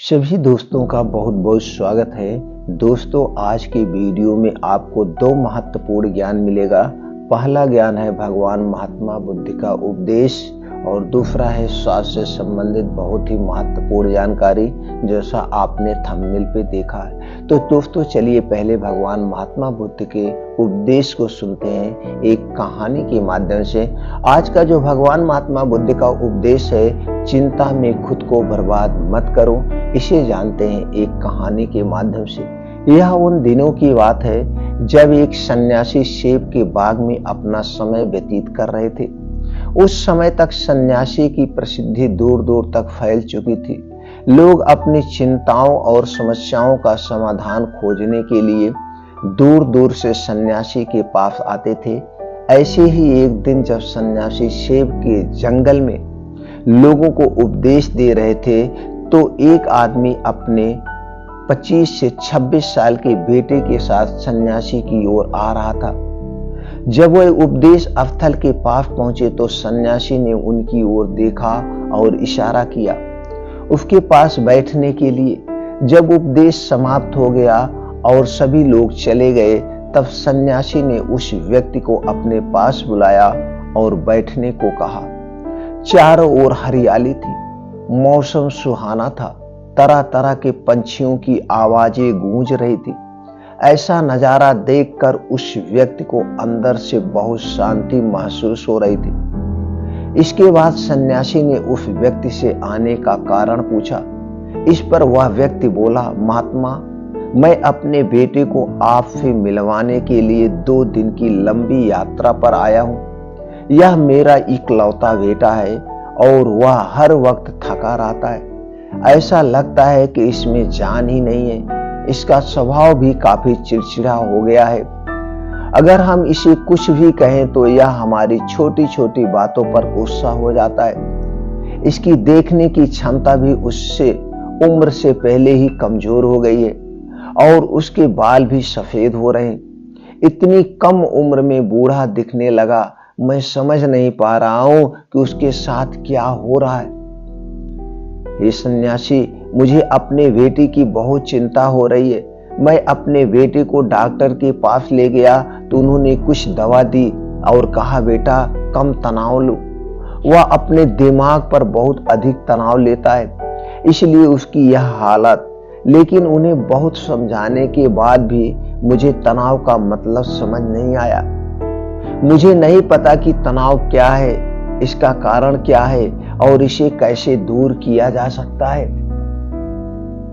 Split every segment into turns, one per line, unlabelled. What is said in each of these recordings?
सभी दोस्तों का बहुत बहुत स्वागत है। दोस्तों, आज के वीडियो में आपको दो महत्वपूर्ण ज्ञान मिलेगा। पहला ज्ञान है भगवान महात्मा बुद्ध का उपदेश और दूसरा है स्वास्थ्य से संबंधित बहुत ही महत्वपूर्ण जानकारी, जैसा आपने थंबनेल पे देखा है। तो दोस्तों, चलिए पहले भगवान महात्मा बुद्ध के उपदेश को सुनते हैं एक कहानी के माध्यम से। आज का जो भगवान महात्मा बुद्ध का उपदेश है, चिंता में खुद को बर्बाद मत करो, इसे जानते हैं एक कहानी के माध्यम से। यह उन दिनों की बात है जब एक सन्यासी सेब के बाग में अपना समय व्यतीत कर रहे थे। उस समय तक सन्यासी की प्रसिद्धि दूर दूर तक फैल चुकी थी। लोग अपनी चिंताओं और समस्याओं का समाधान खोजने के लिए दूर दूर से सन्यासी के पास आते थे। ऐसे ही एक दिन जब सन्यासी सेब के जंगल में लोगों को उपदेश दे रहे थे, तो एक आदमी अपने 25 से 26 साल के बेटे के साथ सन्यासी की ओर आ रहा था। जब वह उपदेश स्थल के पास पहुंचे तो सन्यासी ने उनकी ओर देखा और इशारा किया उसके पास बैठने के लिए। जब उपदेश समाप्त हो गया और सभी लोग चले गए, तब सन्यासी ने उस व्यक्ति को अपने पास बुलाया और बैठने को कहा। चारों ओर हरियाली थी, मौसम सुहाना था, तरह तरह के पंछियों की आवाजें गूंज रही थी। ऐसा नजारा देखकर उस व्यक्ति को अंदर से बहुत शांति महसूस हो रही थी। इसके बाद सन्यासी ने उस व्यक्ति से आने का कारण पूछा। इस पर वह व्यक्ति बोला, महात्मा, मैं अपने बेटे को आपसे मिलवाने के लिए 2 दिन की लंबी यात्रा पर आया हूँ। यह मेरा इकलौता बेटा है और वह हर वक्त थका रहता है। ऐसा लगता है कि इसमें जान ही नहीं है। इसका स्वभाव भी काफी चिड़चिड़ा हो गया है। अगर हम इसे कुछ भी कहें तो यह हमारी छोटी छोटी बातों पर गुस्सा हो जाता है। इसकी देखने की क्षमता भी उससे उम्र से पहले ही कमजोर हो गई है और उसके बाल भी सफेद हो रहे हैं। इतनी कम उम्र में बूढ़ा दिखने लगा। मैं समझ नहीं पा रहा हूं कि उसके साथ क्या हो रहा है। हे सन्यासी, मुझे अपने बेटे की बहुत चिंता हो रही है। मैं अपने बेटे को डॉक्टर के पास ले गया तो उन्होंने कुछ दवा दी और कहा, बेटा कम तनाव लो। वह अपने दिमाग पर बहुत अधिक तनाव लेता है, इसलिए उसकी यह हालत। लेकिन उन्हें बहुत समझाने के बाद भी मुझे तनाव का मतलब समझ नहीं आया। मुझे नहीं पता कि तनाव क्या है, इसका कारण क्या है और इसे कैसे दूर किया जा सकता है।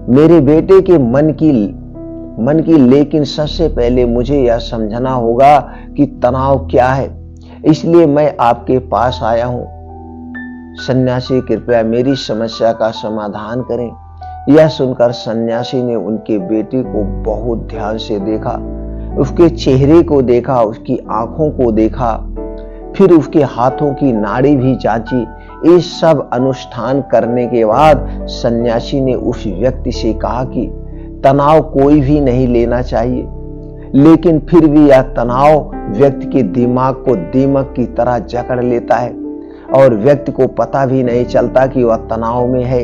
मेरे बेटे के मन की लेकिन सबसे पहले मुझे यह समझना होगा कि तनाव क्या है। इसलिए मैं आपके पास आया हूं। सन्यासी, कृपया मेरी समस्या का समाधान करें। यह सुनकर सन्यासी ने उनके बेटे को बहुत ध्यान से देखा। उसके चेहरे को देखा, उसकी आंखों को देखा, फिर उसके हाथों की नाड़ी भी जांची। इस सब अनुष्ठान करने के बाद सन्यासी ने उस व्यक्ति से कहा कि तनाव कोई भी नहीं लेना चाहिए, लेकिन फिर भी यह तनाव व्यक्ति के दिमाग को दीमक की तरह जकड़ लेता है और व्यक्ति को पता भी नहीं चलता कि वह तनाव में है।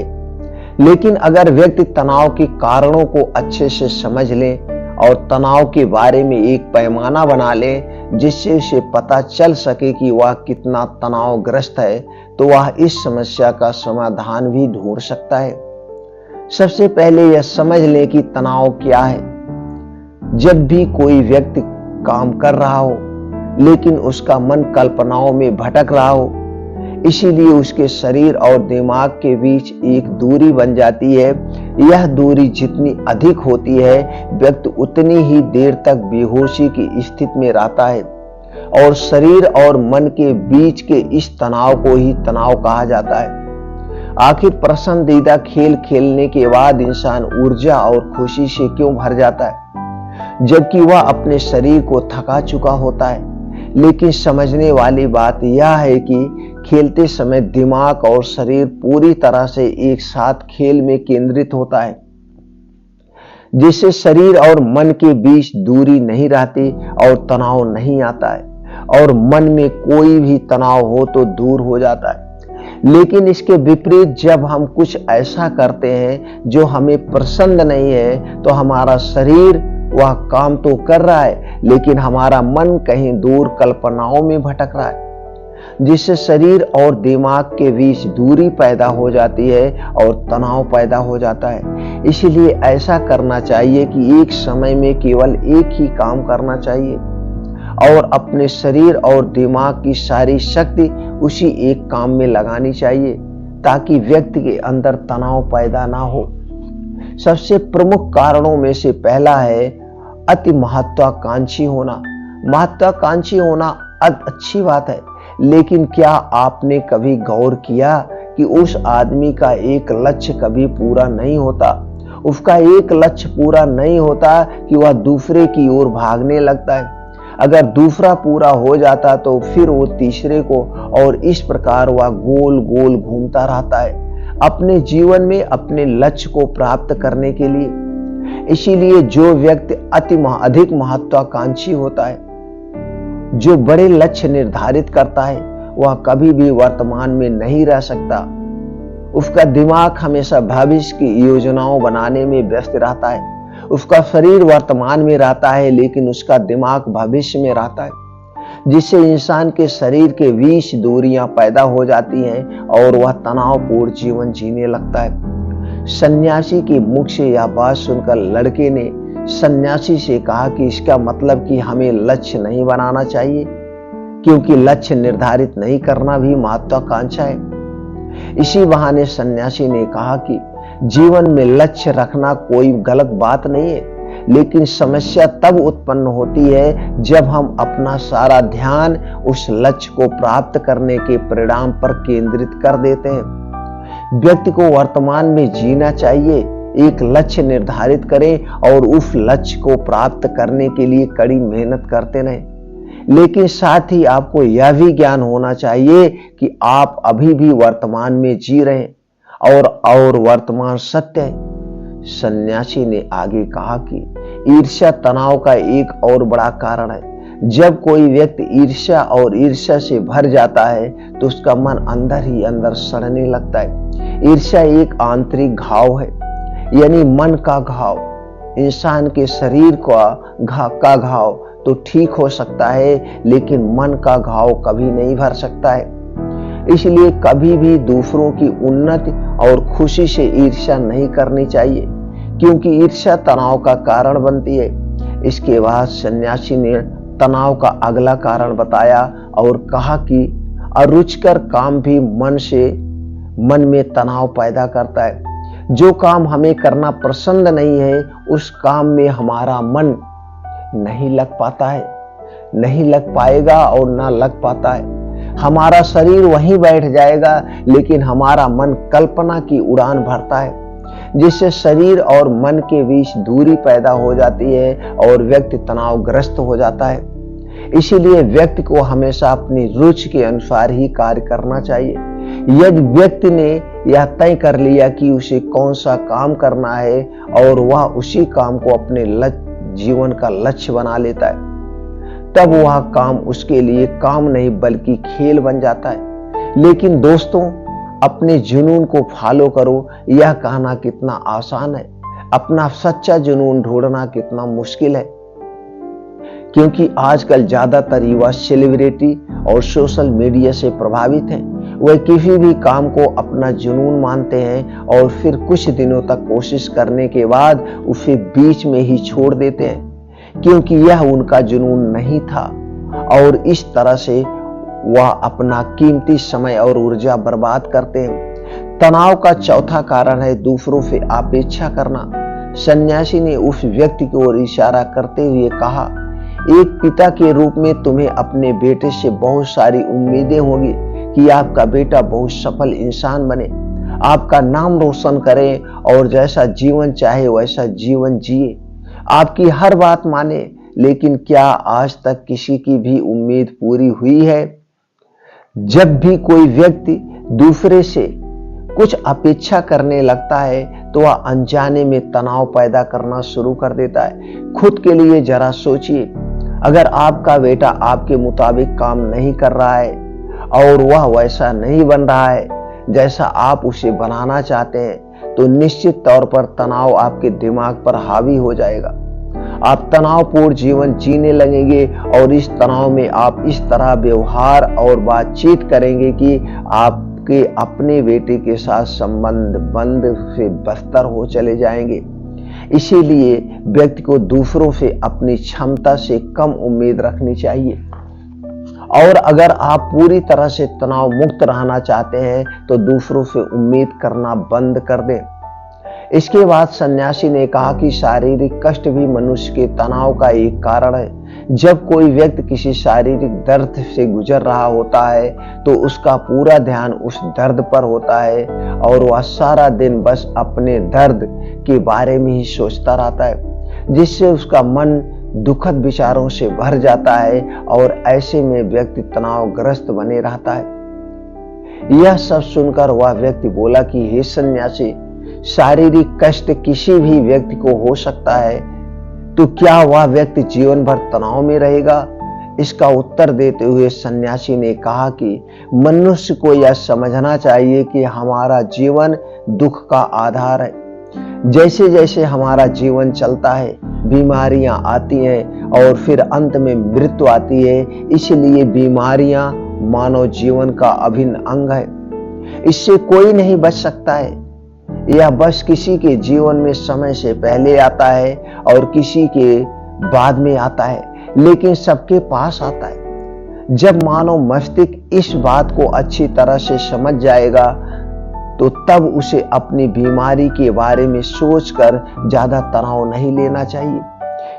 लेकिन अगर व्यक्ति तनाव के कारणों को अच्छे से समझ ले और तनाव के बारे में एक पैमाना बना ले जिससे उसे पता चल सके कि वह कितना तनावग्रस्त है, तो वह इस समस्या का समाधान भी ढूंढ सकता है। सबसे पहले यह समझ ले कि तनाव क्या है। जब भी कोई व्यक्ति काम कर रहा हो लेकिन उसका मन कल्पनाओं में भटक रहा हो, इसीलिए उसके शरीर और दिमाग के बीच एक दूरी बन जाती है। यह दूरी जितनी अधिक होती है, व्यक्ति उतनी ही देर तक बेहोशी की स्थिति में रहता है और शरीर और मन के बीच के इस तनाव को ही तनाव कहा जाता है। आखिर पसंदीदा खेल खेलने के बाद इंसान ऊर्जा और खुशी से क्यों भर जाता है, जबकि वह अपने शरीर को थका चुका होता है। लेकिन समझने वाली बात यह है कि खेलते समय दिमाग और शरीर पूरी तरह से एक साथ खेल में केंद्रित होता है, जिससे शरीर और मन के बीच दूरी नहीं रहती और तनाव नहीं आता है और मन में कोई भी तनाव हो तो दूर हो जाता है। लेकिन इसके विपरीत जब हम कुछ ऐसा करते हैं जो हमें पसंद नहीं है, तो हमारा शरीर वह काम तो कर रहा है, लेकिन हमारा मन कहीं दूर कल्पनाओं में भटक रहा है, जिससे शरीर और दिमाग के बीच दूरी पैदा हो जाती है और तनाव पैदा हो जाता है। इसलिए ऐसा करना चाहिए कि एक समय में केवल एक ही काम करना चाहिए और अपने शरीर और दिमाग की सारी शक्ति उसी एक काम में लगानी चाहिए, ताकि व्यक्ति के अंदर तनाव पैदा ना हो। सबसे प्रमुख कारणों में से पहला है अति महत्वाकांक्षी होना। महत्वाकांक्षी होना अच्छी बात है, लेकिन क्या आपने कभी गौर किया कि उस आदमी का एक लक्ष्य कभी पूरा नहीं होता? उसका एक लक्ष्य पूरा नहीं होता कि वह दूसरे की ओर भागने लगता है। अगर दूसरा पूरा हो जाता तो फिर वो तीसरे को, और इस प्रकार वह गोल गोल घूमता रहता है अपने जीवन में अपने लक्ष्य को प्राप्त करने के लिए। इसीलिए जो व्यक्ति अधिक महत्वाकांक्षी होता है, जो बड़े लक्ष्य निर्धारित करता है, वह कभी भी वर्तमान में नहीं रह सकता। उसका दिमाग हमेशा भविष्य की योजनाओं बनाने में व्यस्त रहता है। उसका शरीर वर्तमान में रहता है, लेकिन उसका दिमाग भविष्य में रहता है, जिससे इंसान के शरीर के बीच दूरियां पैदा हो जाती हैं और वह तनावपूर्ण जीवन जीने लगता है। सन्यासी के मुख से यह बात सुनकर लड़के ने सन्यासी से कहा कि इसका मतलब कि हमें लक्ष्य नहीं बनाना चाहिए, क्योंकि लक्ष्य निर्धारित नहीं करना भी महत्वाकांक्षा है। इसी बहाने सन्यासी ने कहा कि जीवन में लक्ष्य रखना कोई गलत बात नहीं है, लेकिन समस्या तब उत्पन्न होती है जब हम अपना सारा ध्यान उस लक्ष्य को प्राप्त करने के परिणाम पर केंद्रित कर देते हैं। व्यक्ति को वर्तमान में जीना चाहिए, एक लक्ष्य निर्धारित करें और उस लक्ष्य को प्राप्त करने के लिए कड़ी मेहनत करते रहें। लेकिन साथ ही आपको यह भी ज्ञान होना चाहिए कि आप अभी भी वर्तमान में जी रहे हैं और वर्तमान सत्य है। सन्यासी ने आगे कहा कि ईर्ष्या तनाव का एक और बड़ा कारण है। जब कोई व्यक्ति ईर्ष्या से भर जाता है तो उसका मन अंदर ही अंदर सड़ने लगता है। ईर्ष्या एक आंतरिक घाव है, यानी मन का घाव। इंसान के शरीर का घाव तो ठीक हो सकता है, लेकिन मन का घाव कभी नहीं भर सकता है। इसलिए कभी भी दूसरों की उन्नति और खुशी से ईर्ष्या नहीं करनी चाहिए, क्योंकि ईर्ष्या तनाव का कारण बनती है। इसके बाद सन्यासी ने तनाव का अगला कारण बताया और कहा कि अरुचिकर काम भी मन में तनाव पैदा करता है। जो काम हमें करना पसंद नहीं है, उस काम में हमारा मन नहीं लग पाता है, नहीं लग पाएगा और ना लग पाता है। हमारा शरीर वहीं बैठ जाएगा, लेकिन हमारा मन कल्पना की उड़ान भरता है, जिससे शरीर और मन के बीच दूरी पैदा हो जाती है और व्यक्ति तनावग्रस्त हो जाता है। इसीलिए व्यक्ति को हमेशा अपनी रुचि के अनुसार ही कार्य करना चाहिए। यदि व्यक्ति ने यह तय कर लिया कि उसे कौन सा काम करना है और वह उसी काम को अपने जीवन का लक्ष्य बना लेता है, तब वह काम उसके लिए काम नहीं बल्कि खेल बन जाता है। लेकिन दोस्तों, अपने जुनून को फॉलो करो, यह कहना कितना आसान है। अपना सच्चा जुनून ढूंढना कितना मुश्किल है, क्योंकि आजकल ज्यादातर युवा सेलिब्रिटी और सोशल मीडिया से प्रभावित हैं। वे किसी भी काम को अपना जुनून मानते हैं और फिर कुछ दिनों तक कोशिश करने के बाद उसे बीच में ही छोड़ देते हैं, क्योंकि यह उनका जुनून नहीं था, और इस तरह से वह अपना कीमती समय और ऊर्जा बर्बाद करते हैं। तनाव का चौथा कारण है दूसरों से अपेक्षा करना। सन्यासी ने उस व्यक्ति की ओर इशारा करते हुए कहा, एक पिता के रूप में तुम्हें अपने बेटे से बहुत सारी उम्मीदें होंगी कि आपका बेटा बहुत सफल इंसान बने, आपका नाम रोशन करे और जैसा जीवन चाहे वैसा जीवन जिए, आपकी हर बात माने। लेकिन क्या आज तक किसी की भी उम्मीद पूरी हुई है? जब भी कोई व्यक्ति दूसरे से कुछ अपेक्षा करने लगता है तो वह अनजाने में तनाव पैदा करना शुरू कर देता है। खुद के लिए जरा सोचिए, अगर आपका बेटा आपके मुताबिक काम नहीं कर रहा है और वह वैसा नहीं बन रहा है, जैसा आप उसे बनाना चाहते हैं तो निश्चित तौर पर तनाव आपके दिमाग पर हावी हो जाएगा। आप तनावपूर्ण जीवन जीने लगेंगे और इस तनाव में आप इस तरह व्यवहार और बातचीत करेंगे कि आपके अपने बेटे के साथ संबंध बंद से बदतर हो चले जाएंगे। इसीलिए व्यक्ति को दूसरों से अपनी क्षमता से कम उम्मीद रखनी चाहिए। और अगर आप पूरी तरह से तनाव मुक्त रहना चाहते हैं तो दूसरों से उम्मीद करना बंद कर दें। इसके बाद सन्यासी ने कहा कि शारीरिक कष्ट भी मनुष्य के तनाव का एक कारण है। जब कोई व्यक्ति किसी शारीरिक दर्द से गुजर रहा होता है तो उसका पूरा ध्यान उस दर्द पर होता है और वह सारा दिन बस अपने दर्द के बारे में ही सोचता रहता है, जिससे उसका मन दुखद विचारों से भर जाता है और ऐसे में व्यक्ति तनावग्रस्त बने रहता है। यह सब सुनकर वह व्यक्ति बोला कि हे सन्यासी, शारीरिक कष्ट किसी भी व्यक्ति को हो सकता है, तो क्या वह व्यक्ति जीवन भर तनाव में रहेगा? इसका उत्तर देते हुए सन्यासी ने कहा कि मनुष्य को यह समझना चाहिए कि हमारा जीवन दुख का आधार है। जैसे जैसे हमारा जीवन चलता है बीमारियां आती हैं और फिर अंत में मृत्यु आती है। इसलिए बीमारियां मानव जीवन का अभिन्न अंग है, इससे कोई नहीं बच सकता है। यह बस किसी के जीवन में समय से पहले आता है और किसी के बाद में आता है, लेकिन सबके पास आता है। जब मानव मस्तिष्क इस बात को अच्छी तरह से समझ जाएगा तो तब उसे अपनी बीमारी के बारे में सोचकर ज्यादा तनाव नहीं लेना चाहिए,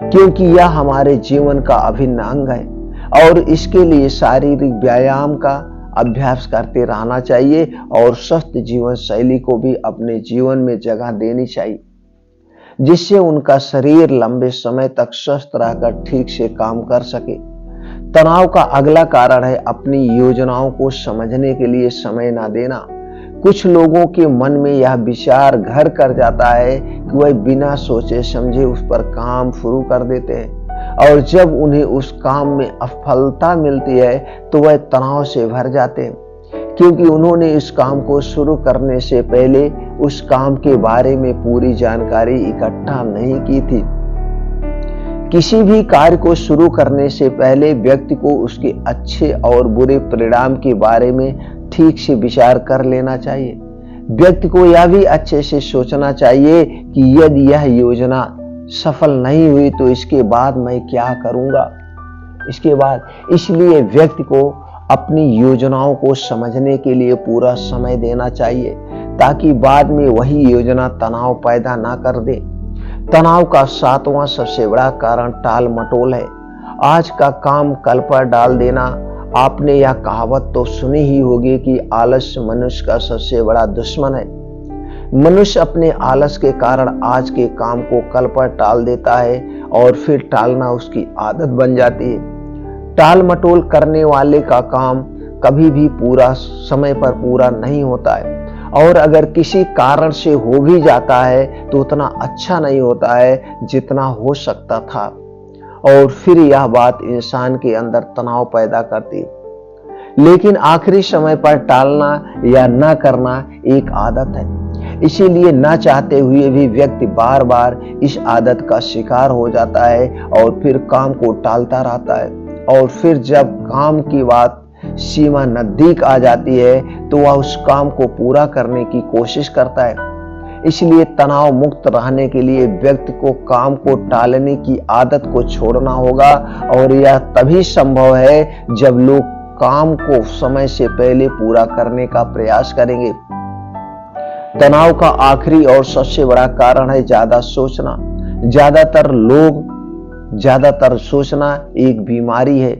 क्योंकि यह हमारे जीवन का अभिन्न अंग है और इसके लिए शारीरिक व्यायाम का अभ्यास करते रहना चाहिए और स्वस्थ जीवन शैली को भी अपने जीवन में जगह देनी चाहिए, जिससे उनका शरीर लंबे समय तक स्वस्थ रहकर ठीक से काम कर सके। तनाव का अगला कारण है अपनी योजनाओं को समझने के लिए समय ना देना। कुछ लोगों के मन में यह विचार घर कर जाता है कि वह बिना सोचे समझे उस पर काम शुरू कर देते हैं और जब उन्हें उस काम में असफलता मिलती है तो वह तनाव से भर जाते हैं, क्योंकि उन्होंने इस काम को शुरू करने से पहले उस काम के बारे में पूरी जानकारी इकट्ठा नहीं की थी। किसी भी कार्य को शुरू करने से पहले व्यक्ति को उसके अच्छे और बुरे परिणाम के बारे में ठीक से विचार कर लेना चाहिए। व्यक्ति को यह भी अच्छे से सोचना चाहिए कि यदि यह योजना सफल नहीं हुई तो इसके बाद मैं क्या करूंगा। इसलिए व्यक्ति को अपनी योजनाओं को समझने के लिए पूरा समय देना चाहिए, ताकि बाद में वही योजना तनाव पैदा ना कर दे। तनाव का 7वां सबसे बड़ा कारण टाल मटोल है। आज का काम कल पर डाल देना। आपने यह कहावत तो सुनी ही होगी कि आलस्य मनुष्य का सबसे बड़ा दुश्मन है। मनुष्य अपने आलस के कारण आज के काम को कल पर टाल देता है और फिर टालना उसकी आदत बन जाती है। टाल मटोल करने वाले का काम कभी भी पूरा समय पर पूरा नहीं होता है और अगर किसी कारण से हो भी जाता है तो उतना अच्छा नहीं होता है जितना हो सकता था और फिर यह बात इंसान के अंदर तनाव पैदा करती है। लेकिन आखिरी समय पर टालना या न करना एक आदत है, इसीलिए न चाहते हुए भी व्यक्ति बार बार इस आदत का शिकार हो जाता है और फिर काम को टालता रहता है और फिर जब काम की बात सीमा नजदीक आ जाती है तो वह उस काम को पूरा करने की कोशिश करता है। इसलिए तनाव मुक्त रहने के लिए व्यक्ति को काम को टालने की आदत को छोड़ना होगा और यह तभी संभव है जब लोग काम को समय से पहले पूरा करने का प्रयास करेंगे। तनाव का आखिरी और सबसे बड़ा कारण है ज्यादा सोचना। ज्यादातर सोचना एक बीमारी है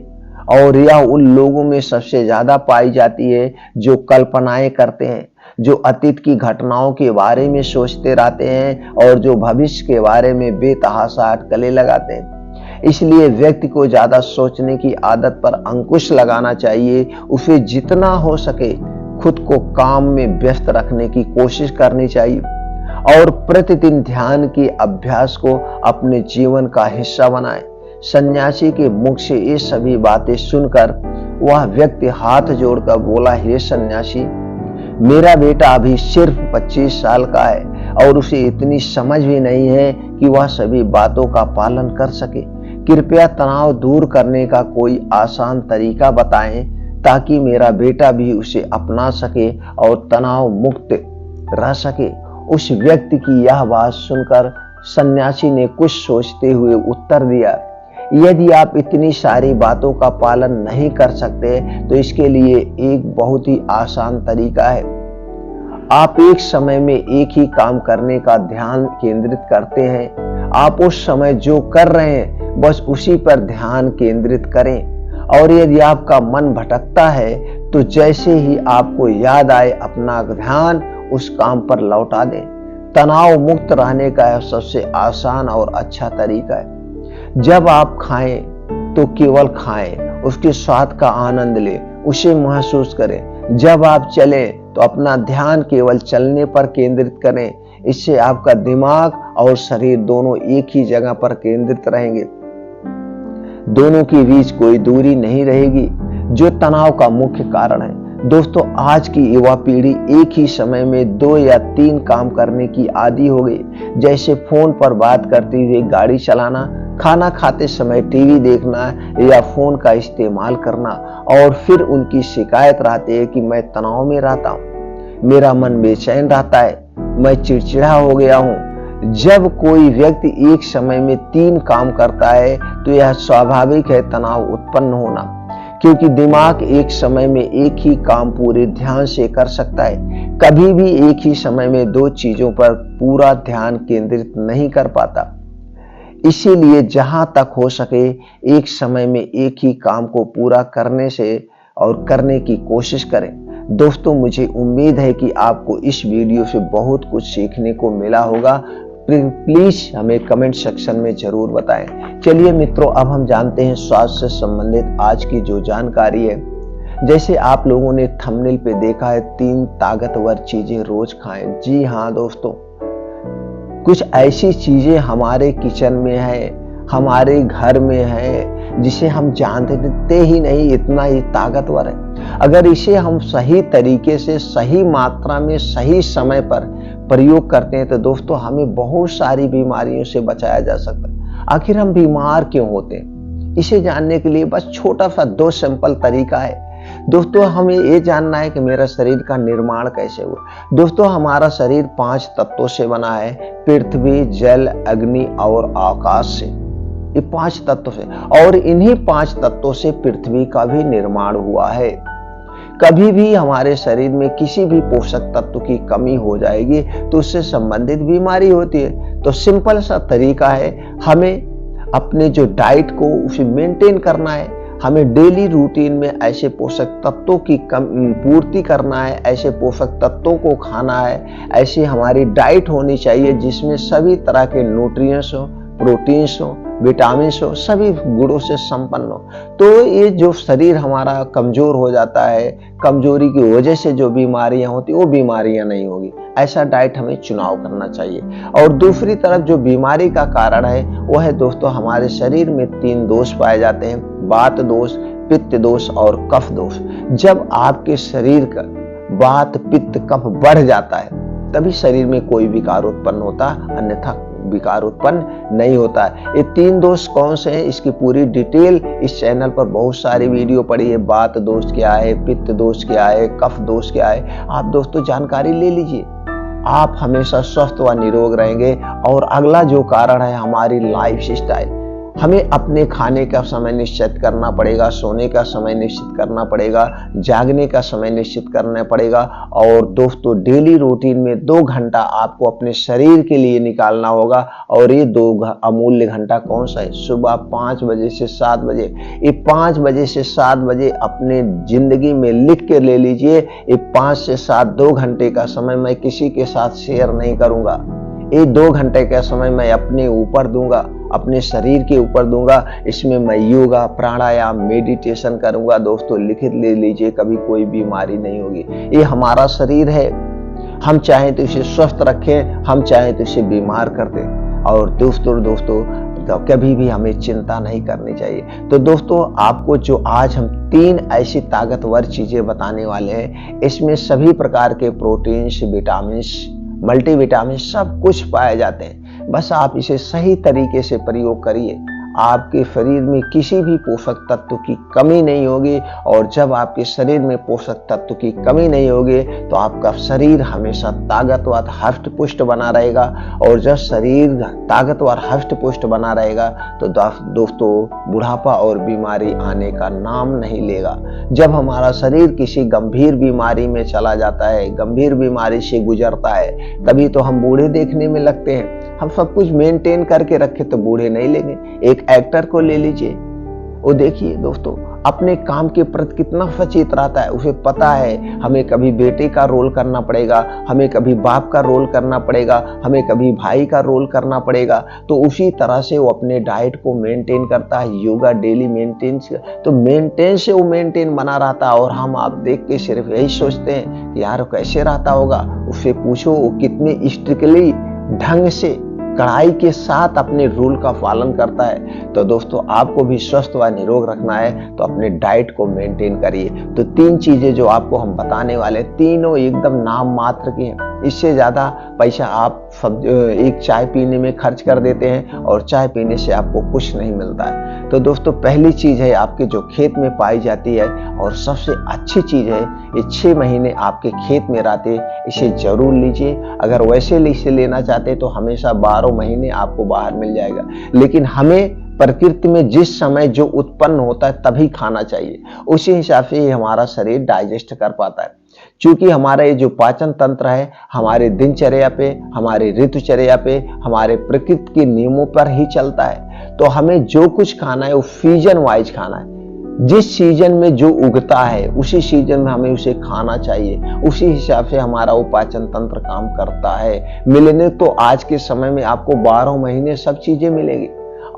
और यह उन लोगों में सबसे ज्यादा पाई जाती है जो कल्पनाएं करते हैं, जो अतीत की घटनाओं के बारे में सोचते रहते हैं और जो भविष्य के बारे में बेतहाशा अटकलें लगाते हैं। इसलिए व्यक्ति को ज्यादा सोचने की आदत पर अंकुश लगाना चाहिए। उसे जितना हो सके खुद को काम में व्यस्त रखने की कोशिश करनी चाहिए और प्रतिदिन ध्यान के अभ्यास को अपने जीवन का हिस्सा बनाएं। सन्यासी के मुख से ये सभी बातें सुनकर वह व्यक्ति हाथ जोड़कर बोला, हे सन्यासी, मेरा बेटा अभी सिर्फ 25 साल का है और उसे इतनी समझ भी नहीं है कि वह सभी बातों का पालन कर सके। कृपया तनाव दूर करने का कोई आसान तरीका बताएं ताकि मेरा बेटा भी उसे अपना सके और तनाव मुक्त रह सके। उस व्यक्ति की यह बात सुनकर सन्यासी ने कुछ सोचते हुए उत्तर दिया, यदि आप इतनी सारी बातों का पालन नहीं कर सकते तो इसके लिए एक बहुत ही आसान तरीका है। आप एक समय में एक ही काम करने का ध्यान केंद्रित करते हैं। आप उस समय जो कर रहे हैं बस उसी पर ध्यान केंद्रित करें और यदि आपका मन भटकता है तो जैसे ही आपको याद आए अपना ध्यान उस काम पर लौटा दें। तनाव मुक्त रहने का सबसे आसान और अच्छा तरीका है। जब आप खाएं तो केवल खाएं, उसके स्वाद का आनंद लें, उसे महसूस करें। जब आप चलें तो अपना ध्यान केवल चलने पर केंद्रित करें। इससे आपका दिमाग और शरीर दोनों एक ही जगह पर केंद्रित रहेंगे, दोनों के बीच कोई दूरी नहीं रहेगी, जो तनाव का मुख्य कारण है। दोस्तों, आज की युवा पीढ़ी एक ही समय में 2 या 3 काम करने की आदी हो गई, जैसे फोन पर बात करते हुए गाड़ी चलाना, खाना खाते समय टीवी देखना या फोन का इस्तेमाल करना। और फिर उनकी शिकायत रहती है कि मैं तनाव में रहता हूँ, मेरा मन बेचैन रहता है, मैं चिड़चिड़ा हो गया हूँ। जब कोई व्यक्ति एक समय में 3 काम करता है तो यह स्वाभाविक है तनाव उत्पन्न होना, क्योंकि दिमाग एक समय में एक ही काम पूरे ध्यान से कर सकता है, कभी भी एक ही समय में 2 चीजों पर पूरा ध्यान केंद्रित नहीं कर पाता। इसीलिए जहां तक हो सके एक समय में एक ही काम को पूरा करने की कोशिश करें। दोस्तों, मुझे उम्मीद है कि आपको इस वीडियो से बहुत कुछ सीखने को मिला होगा। प्लीज हमें कमेंट सेक्शन में जरूर बताएं। चलिए मित्रों, अब हम जानते हैं स्वास्थ्य से संबंधित आज की जो जानकारी है। जैसे आप लोगों ने थंबनेल पे देखा है 3 ताकतवर चीजें रोज खाएं। जी हाँ दोस्तों, कुछ ऐसी चीजें हमारे किचन में है, हमारे घर में है, जिसे हम जानते ही नहीं इतना ही ताकतवर है। अगर इसे हम सही तरीके से, सही मात्रा में, सही समय पर प्रयोग करते हैं तो दोस्तों हमें बहुत सारी बीमारियों से बचाया जा सकता है। आखिर हम बीमार क्यों होते हैं, इसे जानने के लिए बस छोटा सा 2 सिंपल तरीका है। दोस्तों, हमें ये जानना है कि मेरा शरीर का निर्माण कैसे हुआ। दोस्तों, हमारा शरीर 5 तत्वों से बना है, पृथ्वी, जल, अग्नि और आकाश से। ये 5 तत्व से, और इन्हीं 5 तत्वों से पृथ्वी का भी निर्माण हुआ है। कभी भी हमारे शरीर में किसी भी पोषक तत्व की कमी हो जाएगी तो उससे संबंधित बीमारी होती है। तो सिंपल सा तरीका है, हमें अपने जो डाइट को उसे मेंटेन करना है। हमें डेली रूटीन में ऐसे पोषक तत्वों की पूर्ति करना है, ऐसे पोषक तत्वों को खाना है, ऐसी हमारी डाइट होनी चाहिए जिसमें सभी तरह के न्यूट्रिएंट्स हो, प्रोटीन्स हो, विटामिन हो, सभी गुणों से संपन्न हो। तो ये जो शरीर हमारा कमजोर हो जाता है, कमजोरी की वजह से जो बीमारियां होती वो बीमारियां नहीं होगी। ऐसा डाइट हमें चुनाव करना चाहिए। और दूसरी तरफ जो बीमारी का कारण है वो है दोस्तों, हमारे शरीर में 3 दोष पाए जाते हैं, वात दोष, पित्त दोष और कफ दोष। जब आपके शरीर का वात, पित्त, कफ बढ़ जाता है तभी शरीर में कोई विकार उत्पन्न होता, अन्यथा विकार उत्पन्न नहीं होता है। ये 3 दोष कौन से हैं, इसकी पूरी डिटेल इस चैनल पर बहुत सारी वीडियो पड़ी है। वात दोष क्या है, पित्त दोष क्या है, कफ दोष क्या है, आप दोस्तों जानकारी ले लीजिए। आप हमेशा स्वस्थ व निरोग रहेंगे। और अगला जो कारण है हमारी लाइफ स्टाइल। हमें अपने खाने का समय निश्चित करना पड़ेगा, सोने का समय निश्चित करना पड़ेगा, जागने का समय निश्चित करना पड़ेगा। और दोस्तों, डेली रूटीन में 2 घंटा आपको अपने शरीर के लिए निकालना होगा। और ये 2 अमूल्य घंटा कौन सा है, सुबह 5 बजे से 7 बजे। ये 5 बजे से 7 बजे अपने जिंदगी में लिख के ले लीजिए। ये 5 से 7 2 घंटे का समय मैं किसी के साथ शेयर नहीं करूंगा। ये 2 घंटे का समय मैं अपने ऊपर दूंगा, अपने शरीर के ऊपर दूंगा। इसमें मैं योगा, प्राणायाम, मेडिटेशन करूंगा। दोस्तों लिखित ले लीजिए, कभी कोई बीमारी नहीं होगी। ये हमारा शरीर है, हम चाहें तो इसे स्वस्थ रखें, हम चाहें तो इसे बीमार कर दें। और दोस्तों तो कभी भी हमें चिंता नहीं करनी चाहिए। तो दोस्तों आपको जो आज हम 3 ऐसी ताकतवर चीजें बताने वाले हैं, इसमें सभी प्रकार के प्रोटीन्स, विटामिन्स, मल्टीविटामिन सब कुछ पाए जाते हैं। बस आप इसे सही तरीके से प्रयोग करिए, आपके शरीर में किसी भी पोषक तत्व की कमी नहीं होगी। और जब आपके शरीर में पोषक तत्व की कमी नहीं होगी तो आपका शरीर हमेशा ताकतवर, हष्ट पुष्ट बना रहेगा। और जब शरीर ताकतवर, हष्ट पुष्ट बना रहेगा तो दोस्तों बुढ़ापा और बीमारी आने का नाम नहीं लेगा। जब हमारा शरीर किसी गंभीर बीमारी में चला जाता है, गंभीर बीमारी से गुजरता है, तभी तो हम बूढ़े देखने में लगते हैं। हम सब कुछ मेंटेन करके रखे तो बूढ़े नहीं लेंगे। एक एक्टर को ले लीजिए, वो देखिए दोस्तों अपने काम के प्रति कितना सचेत रहता है। उसे पता है हमें कभी बेटे का रोल करना पड़ेगा, हमें कभी बाप का रोल करना पड़ेगा, हमें कभी भाई का रोल करना पड़ेगा। तो उसी तरह से वो अपने डाइट को मेंटेन करता है, योगा डेली मेंटेन, तो मेंटेन से वो मेंटेन बना रहता है। और हम आप देख के सिर्फ यही सोचते हैं कि यार कैसे रहता होगा। उससे पूछो वो कितने स्ट्रिक्टली ढंग से कड़ाई के साथ अपने रूल का पालन करता है। तो दोस्तों आपको भी स्वस्थ व निरोग रखना है तो अपने डाइट को मेंटेन करिए। तो 3 चीजें जो आपको हम बताने वाले, तीनों एकदम नाम मात्र की हैं। इससे ज्यादा पैसा आप एक चाय पीने में खर्च कर देते हैं और चाय पीने से आपको कुछ नहीं मिलता है। तो दोस्तों पहली चीज है आपके जो खेत में पाई जाती है और सबसे अच्छी चीज है, ये 6 महीने आपके खेत में रहते, इसे जरूर लीजिए। अगर वैसे इसे लेना चाहते तो हमेशा 12 महीने आपको बाहर मिल जाएगा। लेकिन हमें प्रकृति में जिस समय जो उत्पन्न होता है तभी खाना चाहिए, उसी हिसाब से ही हमारा शरीर डाइजेस्ट कर पाता है। क्योंकि हमारा ये जो पाचन तंत्र है हमारे दिनचर्या पे, हमारे ऋतुचर्या पे, हमारे प्रकृति के नियमों पर ही चलता है। तो हमें जो कुछ खाना है वो सीजन वाइज खाना है। जिस सीजन में जो उगता है उसी सीजन में हमें उसे खाना चाहिए। उसी हिसाब से हमारा वो पाचन तंत्र काम करता है। मिलने तो आज के समय में आपको 12 महीने सब चीजें मिलेगी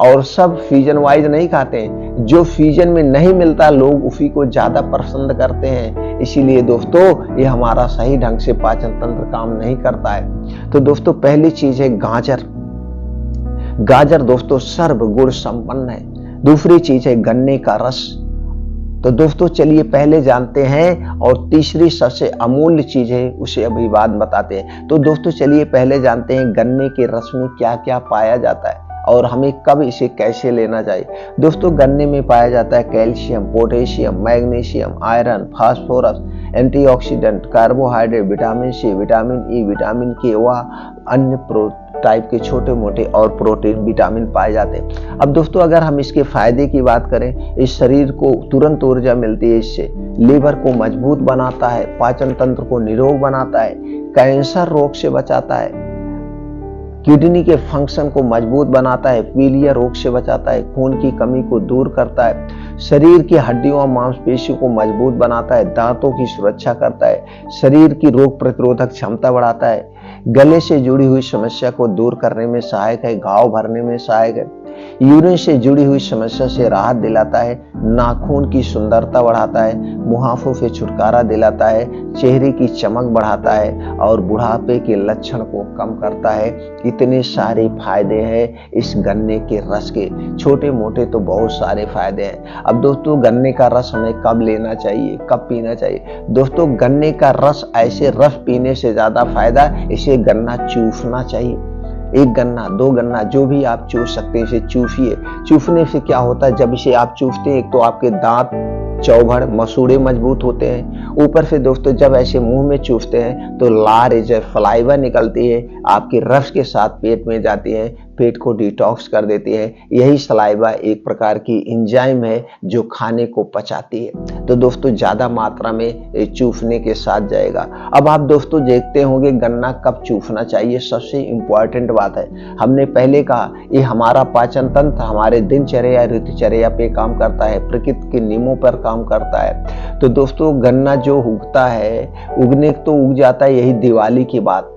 और सब सीजन वाइज नहीं खाते हैं। जो सीजन में नहीं मिलता लोग उसी को ज्यादा पसंद करते हैं। इसीलिए दोस्तों ये हमारा सही ढंग से पाचन तंत्र काम नहीं करता है। तो दोस्तों पहली चीज है गाजर। गाजर दोस्तों सर्व गुण संपन्न है। दूसरी चीज है गन्ने का रस। तो दोस्तों चलिए पहले जानते हैं, और तीसरी सबसे अमूल्य चीज है उसे अभी बाद बताते हैं। तो दोस्तों चलिए पहले जानते हैं गन्ने के रस में क्या क्या पाया जाता है और हमें कब इसे कैसे लेना चाहिए। दोस्तों गन्ने में पाया जाता है calcium, potassium, magnesium, iron, phosphorus, antioxidant, carbohydrate, vitamin C, vitamin E, vitamin K व अन्य टाइप के छोटे मोटे और प्रोटीन विटामिन पाए जाते हैं। अब दोस्तों अगर हम इसके फायदे की बात करें, इस शरीर को तुरंत ऊर्जा मिलती है, इससे लीवर को मजबूत बनाता है, पाचन तंत्र को निरोग बनाता है, कैंसर रोग से बचाता है, किडनी के फंक्शन को मजबूत बनाता है, पीलिया रोग से बचाता है, खून की कमी को दूर करता है, शरीर की हड्डियों और मांसपेशियों को मजबूत बनाता है, दांतों की सुरक्षा करता है, शरीर की रोग प्रतिरोधक क्षमता बढ़ाता है, गले से जुड़ी हुई समस्या को दूर करने में सहायक है, घाव भरने में सहायक है, यूरिन से जुड़ी हुई समस्या से राहत दिलाता है, नाखून की सुंदरता बढ़ाता है, मुहाफों से छुटकारा दिलाता है, चेहरे की चमक बढ़ाता है और बुढ़ापे के लक्षण को कम करता है। इतने सारे फायदे हैं इस गन्ने के रस के, छोटे मोटे तो बहुत सारे फायदे हैं। अब दोस्तों गन्ने का रस हमें कब लेना चाहिए, कब पीना चाहिए। दोस्तों गन्ने का रस, ऐसे रस पीने से ज्यादा फायदा इसे गन्ना चूसना चाहिए। 1 गन्ना 2 गन्ना जो भी आप चूस सकते हैं इसे चूसिए। चूसने से क्या होता है, जब इसे आप चूसते हैं एक तो आपके दांत, चौभड़, मसूड़े मजबूत होते हैं। ऊपर से दोस्तों जब ऐसे मुंह में चूसते हैं तो लार जब सलाइवा निकलती है आपके रस के साथ पेट में जाती है, पेट को डिटॉक्स कर देती है। यही सलाइवा एक प्रकार की एंजाइम है जो खाने को पचाती है। तो दोस्तों ज्यादा मात्रा में चूसने के साथ जाएगा। अब आप दोस्तों देखते होंगे गन्ना कब चूसना चाहिए, सबसे इंपॉर्टेंट बात है। हमने पहले कहा ये हमारा पाचन तंत्र हमारे दिनचर्या ऋतुचर्या पे काम करता है, प्रकृति के नियमों पर काम करता है। तो दोस्तों गन्ना जो उगता है, उगने तो उग जाता है यही दिवाली के बाद।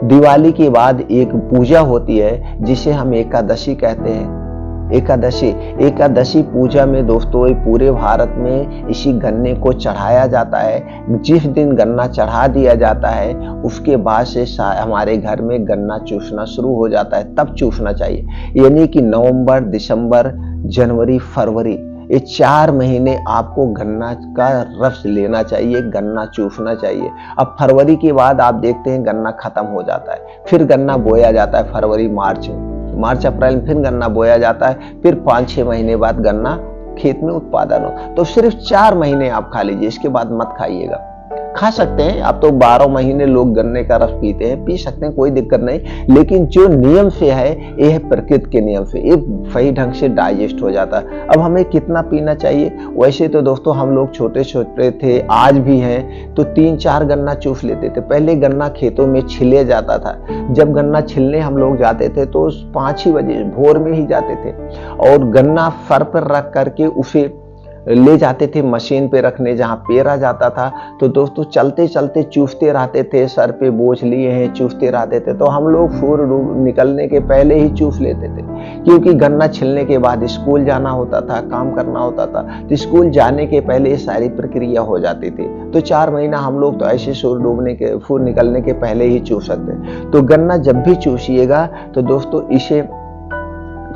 दिवाली के बाद एक पूजा होती है जिसे हम एकादशी कहते हैं। एकादशी एकादशी पूजा में दोस्तों पूरे भारत में इसी गन्ने को चढ़ाया जाता है। जिस दिन गन्ना चढ़ा दिया जाता है उसके बाद से हमारे घर में गन्ना चूसना शुरू हो जाता है, तब चूसना चाहिए। यानी कि नवंबर, दिसंबर, जनवरी, फरवरी, ये 4 महीने आपको गन्ना का रस लेना चाहिए, गन्ना चूसना चाहिए। अब फरवरी के बाद आप देखते हैं गन्ना खत्म हो जाता है, फिर गन्ना बोया जाता है फरवरी मार्च अप्रैल में, फिर गन्ना बोया जाता है, फिर 5-6 महीने बाद गन्ना खेत में उत्पादन हो। तो सिर्फ 4 महीने आप खा लीजिए, इसके बाद मत खाइएगा। खा सकते हैं आप तो 12 महीने लोग गन्ने का रस पीते हैं, पी सकते हैं, कोई दिक्कत नहीं, लेकिन जो नियम से है ये है प्रकृति के नियम से, ये सही ढंग से डाइजेस्ट हो जाता है। अब हमें कितना पीना चाहिए? वैसे तो दोस्तों हम लोग छोटे छोटे थे, आज भी हैं, तो 3-4 गन्ना चूस लेते थे। पहले गन्ना खेतों में छिले जाता था, जब गन्ना छिलने हम लोग जाते थे तो 5 ही बजे भोर में ही जाते थे और गन्ना सर पर रख करके उसे ले जाते थे मशीन पे रखने, जहाँ पेरा जाता था। तो दोस्तों चलते चलते चूसते रहते थे, सर पे बोझ लिए हैं, चूसते रहते थे। तो हम लोग सूर्य निकलने के पहले ही चूस लेते थे, क्योंकि गन्ना छिलने के बाद स्कूल जाना होता था, काम करना होता था, तो स्कूल जाने के पहले ये सारी प्रक्रिया हो जाती थी। तो 4 महीना हम लोग तो ऐसे सूर्य निकलने के पहले ही चूस सकते। तो गन्ना जब भी चूसिएगा तो दोस्तों इसे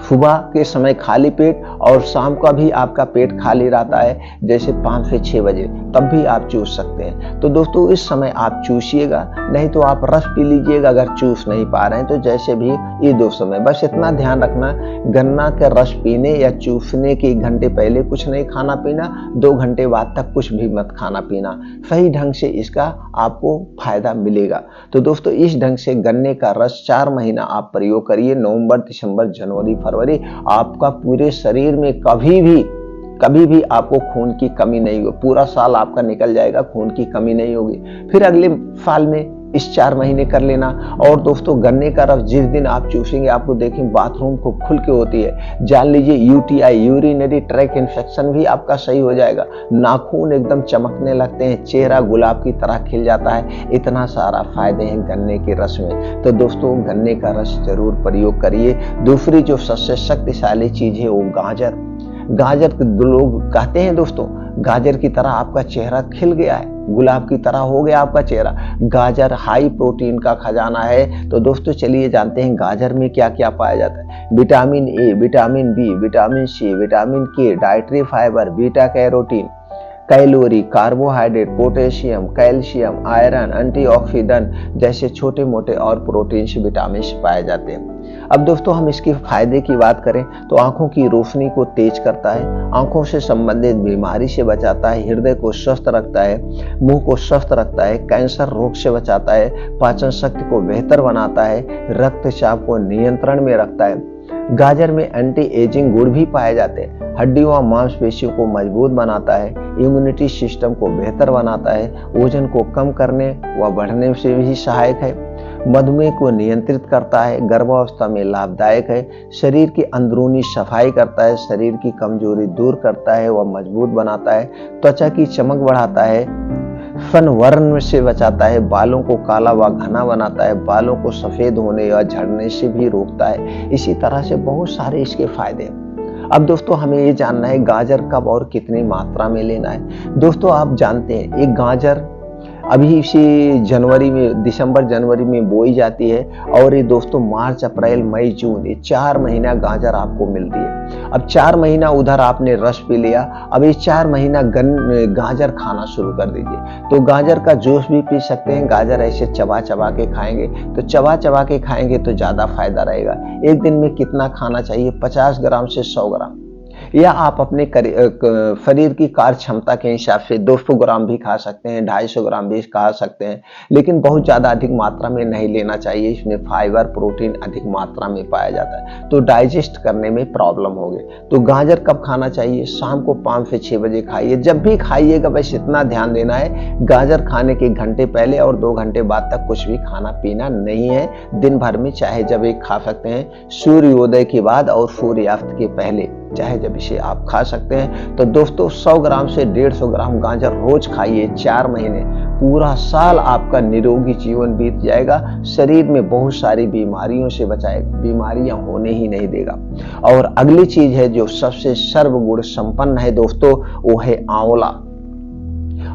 सुबह के समय खाली पेट और शाम का भी आपका पेट खाली रहता है, जैसे 5 से 6 बजे, तब भी आप चूस सकते हैं। तो दोस्तों इस समय आप चूसिएगा, नहीं तो आप रस पी लीजिएगा अगर चूस नहीं पा रहे हैं तो। जैसे भी ये 2 समय, बस इतना ध्यान रखना, गन्ना का रस पीने या चूसने के 1 घंटे पहले कुछ नहीं खाना पीना, 2 घंटे बाद तक कुछ भी मत खाना पीना। सही ढंग से इसका आपको फायदा मिलेगा। तो दोस्तों इस ढंग से गन्ने का रस 4 महीना आप प्रयोग करिए, नवंबर, दिसंबर, जनवरी, फरवरी। आपका पूरे शरीर में कभी भी आपको खून की कमी नहीं होगी, पूरा साल आपका निकल जाएगा, खून की कमी नहीं होगी। फिर अगले साल में इस 4 महीने कर लेना। और दोस्तों गन्ने का रस जिस दिन आप चूसेंगे, आपको देखें बाथरूम को खुल के होती है, जान लीजिए यूटीआई, यूरिनरी ट्रैक इन्फेक्शन भी आपका सही हो जाएगा, नाखून एकदम चमकने लगते हैं, चेहरा गुलाब की तरह खिल जाता है। इतना सारा फायदे हैं गन्ने के रस में। तो दोस्तों गन्ने का रस जरूर प्रयोग करिए। दूसरी जो सबसे शक्तिशाली चीज है वो गाजर लोग कहते हैं दोस्तों, गाजर की तरह आपका चेहरा खिल गया है, गुलाब की तरह हो गया आपका चेहरा। गाजर हाई प्रोटीन का खजाना है। तो दोस्तों चलिए जानते हैं गाजर में क्या क्या पाया जाता है। Vitamin A, vitamin B, vitamin C, vitamin K, dietary fibre, beta carotene, calorie, carbohydrate, potassium, calcium, iron, antioxidant जैसे छोटे मोटे और प्रोटीन विटामिन पाए जाते हैं। अब दोस्तों हम इसके फायदे की बात करें तो आंखों की रोशनी को तेज करता है, आंखों से संबंधित बीमारी से बचाता है, हृदय को स्वस्थ रखता है, मुंह को स्वस्थ रखता है, कैंसर रोग से बचाता है, पाचन शक्ति को बेहतर बनाता है, रक्तचाप को नियंत्रण में रखता है। गाजर में एंटी एजिंग गुण भी पाए जाते हैं, हड्डियों और मांसपेशियों को मजबूत बनाता है, इम्यूनिटी सिस्टम को बेहतर बनाता है, वजन को कम करने व बढ़ने से भी सहायक है, मधुमेह को नियंत्रित करता है, गर्भावस्था में लाभदायक है, शरीर की अंदरूनी सफाई करता है, शरीर की कमजोरी दूर करता है व मजबूत बनाता है, त्वचा की चमक बढ़ाता है, सनबर्न से बचाता है, बालों को काला व घना बनाता है, बालों को सफेद होने या झड़ने से भी रोकता है। इसी तरह से बहुत सारे इसके फायदे हैं। अब दोस्तों हमें ये जानना है गाजर कब और कितनी मात्रा में लेना है। दोस्तों आप जानते हैं एक गाजर अभी से दिसंबर जनवरी में बोई जाती है और ये दोस्तों मार्च अप्रैल मई जून ये 4 महीना गाजर आपको मिलती है। अब 4 महीना उधर आपने रस पी लिया, अब ये 4 महीना गाजर खाना शुरू कर दीजिए। तो गाजर का जूस भी पी सकते हैं, गाजर ऐसे चबा चबा के खाएंगे तो चबा चबा के खाएंगे तो ज्यादा फायदा रहेगा। एक दिन में कितना खाना चाहिए? 50 ग्राम से 100 ग्राम, या आप अपने शरीर की कार्य क्षमता के हिसाब से 200 ग्राम भी खा सकते हैं, 250 ग्राम भी खा सकते हैं, लेकिन बहुत ज्यादा अधिक मात्रा में नहीं लेना चाहिए। इसमें फाइबर प्रोटीन अधिक मात्रा में पाया जाता है तो डाइजेस्ट करने में प्रॉब्लम होगी। तो गाजर कब खाना चाहिए? शाम को 5 से 6 बजे खाइए। जब भी खाइएगा बस इतना ध्यान देना है, गाजर खाने के 1 घंटे पहले और 2 घंटे बाद तक कुछ भी खाना पीना नहीं है। दिन भर में चाहे जब एक खा सकते हैं, सूर्योदय के बाद और सूर्यास्त के पहले। चाहे जब इसे आप खा सकते हैं। तो दोस्तों 100 ग्राम से 150 ग्राम गाजर रोज खाइए 4 महीने, पूरा साल आपका निरोगी जीवन बीत जाएगा, शरीर में बहुत सारी बीमारियों से बचाएगा, बीमारियां होने ही नहीं देगा। और अगली चीज है जो सबसे सर्वगुण संपन्न है दोस्तों, वो है आंवला।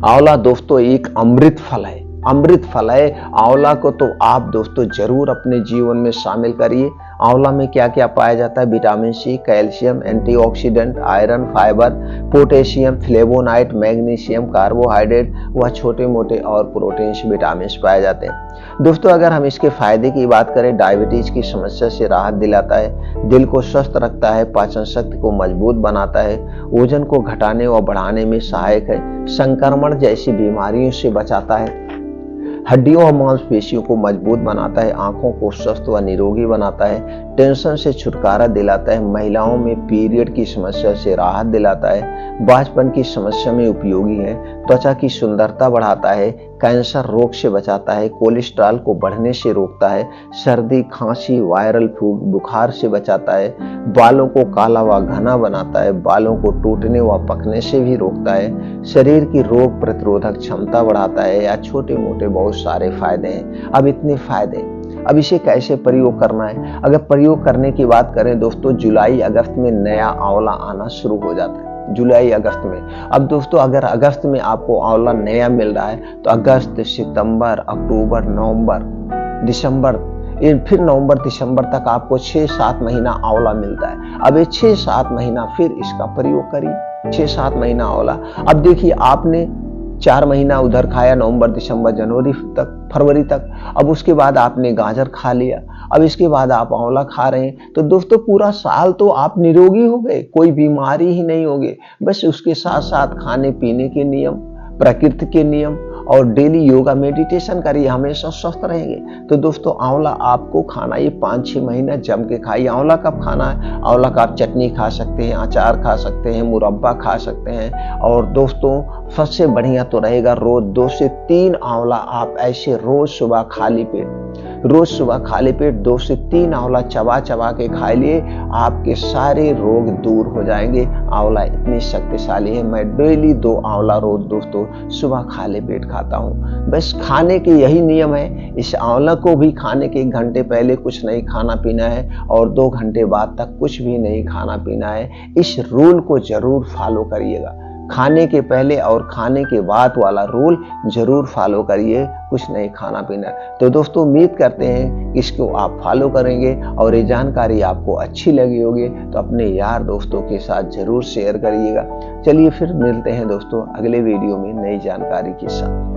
आंवला दोस्तों एक अमृत फल है, अमृत फल है। आंवला को तो आप दोस्तों जरूर अपने जीवन में शामिल करिए। आंवला में क्या क्या पाया जाता है? Vitamin C, calcium, antioxidant, iron, fibre, potassium, flavonoid, magnesium, carbohydrate व छोटे मोटे और प्रोटीन्स, विटामिन पाए जाते हैं। दोस्तों अगर हम इसके फायदे की बात करें, डायबिटीज की समस्या से राहत दिलाता है, दिल को स्वस्थ रखता है, पाचन शक्ति को मजबूत बनाता है, वजन को घटाने व बढ़ाने में सहायक है, संक्रमण जैसी बीमारियों से बचाता है, हड्डियों और मांसपेशियों को मजबूत बनाता है, आंखों को स्वस्थ व निरोगी बनाता है, टेंशन से छुटकारा दिलाता है, महिलाओं में पीरियड की समस्या से राहत दिलाता है, बांझपन की समस्या में उपयोगी है, त्वचा की सुंदरता बढ़ाता है, कैंसर रोग से बचाता है, कोलेस्ट्रॉल को बढ़ने से रोकता है, सर्दी, खांसी, वायरल बुखार से बचाता है, बालों को काला व घना बनाता है, बालों को टूटने व पकने से भी रोकता है, शरीर की रोग प्रतिरोधक क्षमता बढ़ाता है, या छोटे मोटे बहुत सारे फायदे हैं। अब इतने फायदे, अब इसे कैसे प्रयोग करना है? अगर प्रयोग करने की बात करें दोस्तों, जुलाई अगस्त में नया आंवला आना शुरू हो जाता है, जुलाई अगस्त में। अब दोस्तों अगर अगस्त में आपको आंवला नया मिल रहा है तो अगस्त, सितंबर, अक्टूबर, नवंबर, दिसंबर, फिर नवंबर दिसंबर तक आपको 6-7 महीना आंवला मिलता है। अब ये 6-7 महीना फिर इसका प्रयोग करिए, 6-7 महीना आंवला। अब देखिए आपने 4 महीना उधर खाया, नवंबर, दिसंबर, जनवरी तक, फरवरी तक। अब उसके बाद आपने गाजर खा लिया, अब इसके बाद आप आंवला खा रहे हैं, तो दोस्तों पूरा साल तो आप निरोगी हो गए, कोई बीमारी ही नहीं होगी। बस उसके साथ साथ खाने पीने के नियम, प्रकृति के नियम और डेली योगा मेडिटेशन करिए, हमेशा स्वस्थ रहेंगे। तो दोस्तों आंवला आपको खाना ये 5-6 महीना जम के खाइए। आंवला कब खाना है? आंवला का आप चटनी खा सकते हैं, अचार खा सकते हैं, मुरब्बा खा सकते हैं। और दोस्तों सबसे बढ़िया तो रहेगा रोज 2 से 3 आंवला आप ऐसे रोज सुबह खाली पेट, रोज सुबह खाली पेट 2 से 3 आंवला चबा चबा के खा लिए, आपके सारे रोग दूर हो जाएंगे। आंवला इतनी शक्तिशाली है, मैं डेली 2 आंवला रोज दोस्तों सुबह खाली पेट खाता हूँ। बस खाने के यही नियम है, इस आंवला को भी खाने के 1 घंटे पहले कुछ नहीं खाना पीना है और 2 घंटे बाद तक कुछ भी नहीं खाना पीना है। इस रूल को जरूर फॉलो करिएगा, खाने के पहले और खाने के बाद वाला रूल जरूर फॉलो करिए, कुछ नहीं खाना पीना। तो दोस्तों उम्मीद करते हैं इसको आप फॉलो करेंगे और ये जानकारी आपको अच्छी लगी होगी, तो अपने यार दोस्तों के साथ जरूर शेयर करिएगा। चलिए फिर मिलते हैं दोस्तों अगले वीडियो में नई जानकारी के साथ।